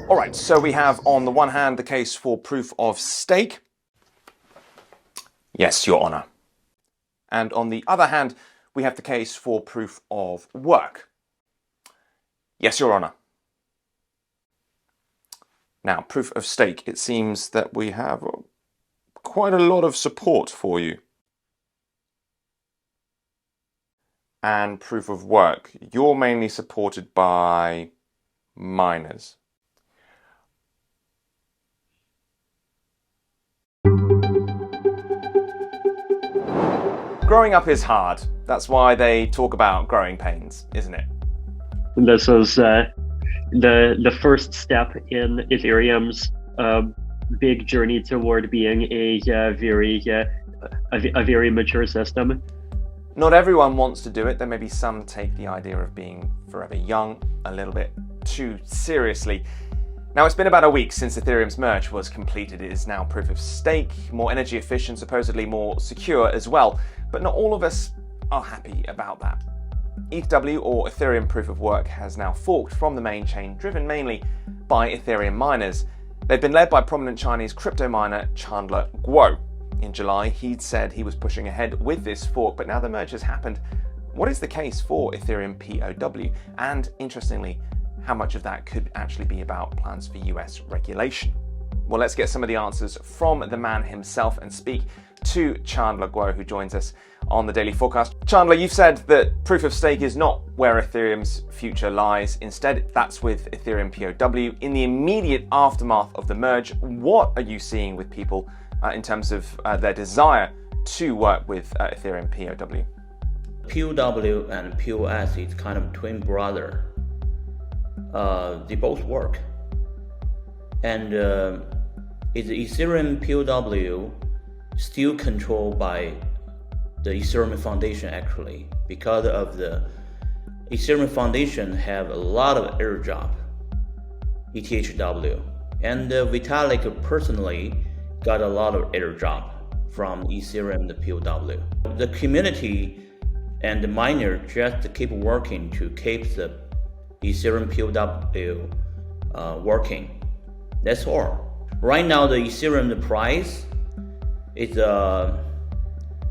All right, so we have on the one hand the case for proof of stake. Yes, Your Honor. And on the other hand, we have the case for proof of work. Yes, Your Honor. Now, proof of stake, it seems that we have quite a lot of support for you. And proof of work, you're mainly supported by miners. Growing up is hard. That's why they talk about growing pains, isn't it? This is the first step in Ethereum's big journey toward being a very mature system. Not everyone wants to do it. There may be some take the idea of being forever young a little bit too seriously. Now, it's been about a week since Ethereum's merge was completed. It is now proof of stake, more energy efficient, supposedly more secure as well. But not all of us are happy about that. ETHW, or Ethereum Proof of Work, has now forked from the main chain, driven mainly by Ethereum miners. They've been led by prominent Chinese crypto miner Chandler Guo. In July, he'd said he was pushing ahead with this fork, but now the merge has happened. What is the case for Ethereum POW? And interestingly, how much of that could actually be about plans for US regulation? Well, let's get some of the answers from the man himself and speak to Chandler Guo, who joins us on the Daily Forkast. Chandler, you've said that proof of stake is not where Ethereum's future lies. Instead, that's with Ethereum POW. In the immediate aftermath of the merge, what are you seeing with people in terms of their desire to work with Ethereum POW? POW and POS is kind of twin brother. They both work. And is Ethereum POW still controlled by the Ethereum Foundation actually, because of the Ethereum Foundation have a lot of airdrop, ETHW, and Vitalik personally got a lot of airdrop from Ethereum, the POW. The community and the miner just keep working to keep the Ethereum POW working. That's all. Right now, the Ethereum the price is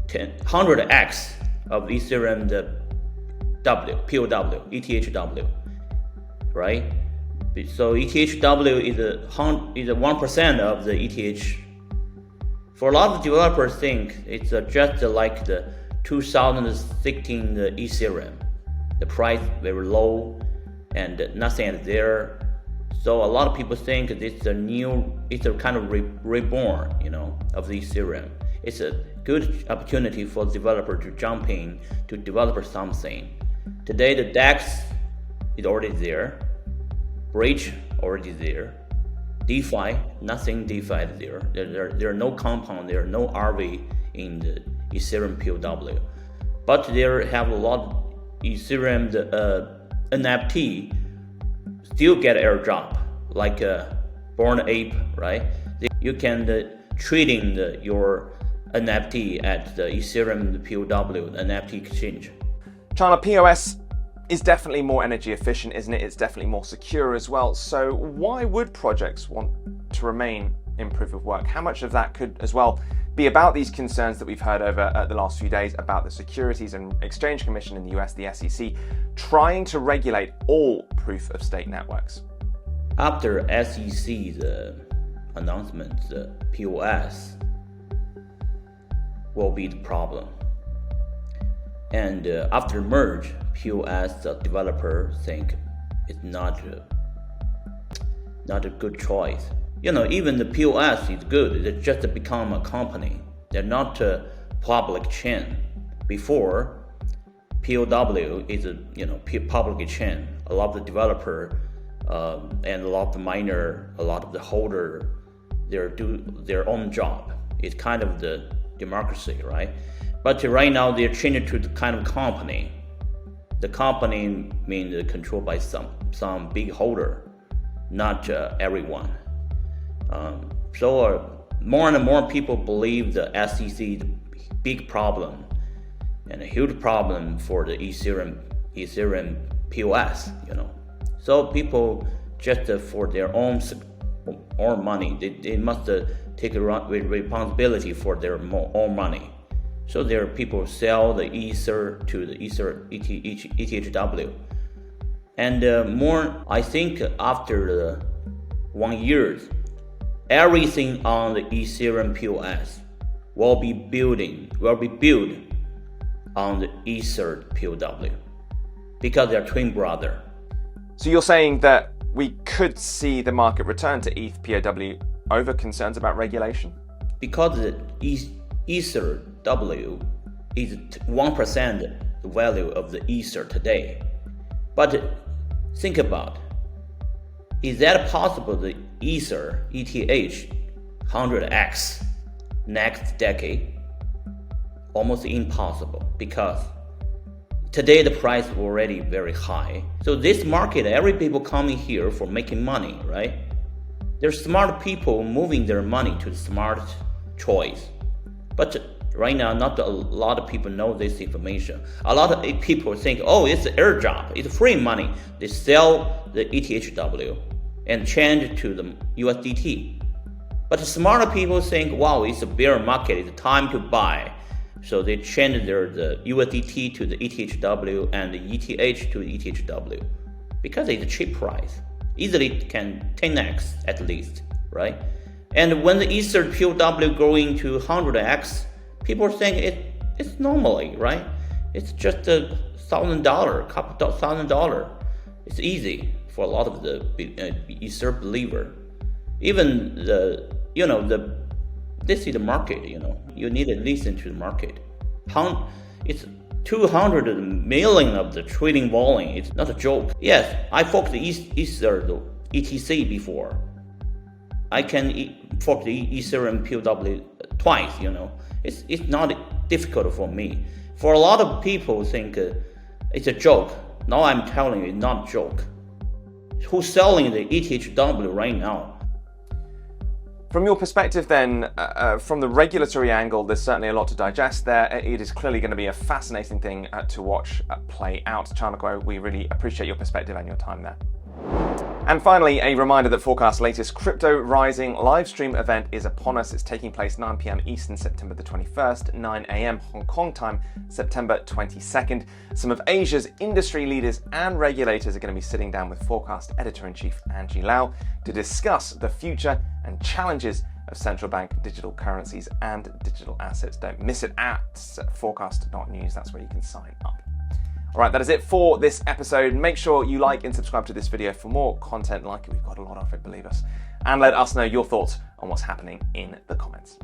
100x of Ethereum the POW, ETHW, right? So ETHW is a 1% of the ETH. For a lot of developers, think it's just like the 2016 Ethereum. The price very low and nothing is there. So a lot of people think it's a kind of reborn, of the Ethereum. It's a good opportunity for developer to jump in to develop something. Today the DEX is already there, Bridge already there, DeFi, nothing DeFi is there. There are no compound, there are no RV in the Ethereum POW. But there have a lot of Ethereum NFT still get airdrop, like Born Ape, right? You can trading your NFT at the Ethereum POW, the NFT exchange. Chandler, POS is definitely more energy efficient, isn't it? It's definitely more secure as well. So why would projects want to remain in proof of work? How much of that could as well be about these concerns that we've heard over the last few days about the Securities and Exchange Commission in the US, the SEC, trying to regulate all proof of stake networks? After SEC's announcement, the POS will be the problem. And after merge, POS the developer think it's not a good choice. Even the POS is good. It's just become a company. They're not a public chain. Before, POW is a public chain. A lot of the developer and a lot of the miner, a lot of the holder, they do their own job. It's kind of the democracy, right? But right now they're changing to the kind of company. The company means controlled by some big holder, not everyone. So more and more people believe the SEC is a big problem and a huge problem for the Ethereum POS. So people just for their own money. They must take responsibility for their own money. So there are people sell the Ether to the ETHW. And more, I think after the 1 year, everything on the Ethereum POS will be built on the Ether POW because they're twin brother. So you're saying that we could see the market return to ETH POW over concerns about regulation? Because the Ether W is 1% the value of the Ether today. But think about, is that possible the Ether, ETH, 100x next decade? Almost impossible, because today the price is already very high. So this market, every people coming here for making money, right? There's smart people moving their money to the smart choice. But right now, not a lot of people know this information. A lot of people think, oh, it's an airdrop, it's free money. They sell the ETHW and change it to the USDT. But smarter people think, wow, it's a bear market, it's time to buy. So they change the USDT to the ETHW and the ETH to the ETHW because it's a cheap price. Easily can 10x at least, right? And when the Ether POW going to 100x, people think it's normally, right? It's just $1,000, couple $1,000. It's easy for a lot of the Ether believer. Even this is the market, You need to listen to the market. It's 200 million of the trading volume. It's not a joke. Yes, I forked the Ether, the ETC before. I can fork the Ethereum POW twice, It's not difficult for me. For a lot of people think it's a joke. Now I'm telling you, it's not a joke. Who's selling the ETHW right now? From your perspective then, from the regulatory angle, there's certainly a lot to digest there. It is clearly going to be a fascinating thing to watch play out. Chandler Guo, we really appreciate your perspective and your time there. And finally, a reminder that Forkast's latest Crypto Rising live stream event is upon us. It's taking place 9 p.m. Eastern, September the 21st, 9 a.m. Hong Kong time, September 22nd. Some of Asia's industry leaders and regulators are going to be sitting down with Forkast Editor-in-Chief Angie Lau to discuss the future and challenges of central bank digital currencies and digital assets. Don't miss it at Forkast.News. That's where you can sign up. All right, that is it for this episode. Make sure you like and subscribe to this video for more content like it. We've got a lot of it, believe us. And let us know your thoughts on what's happening in the comments.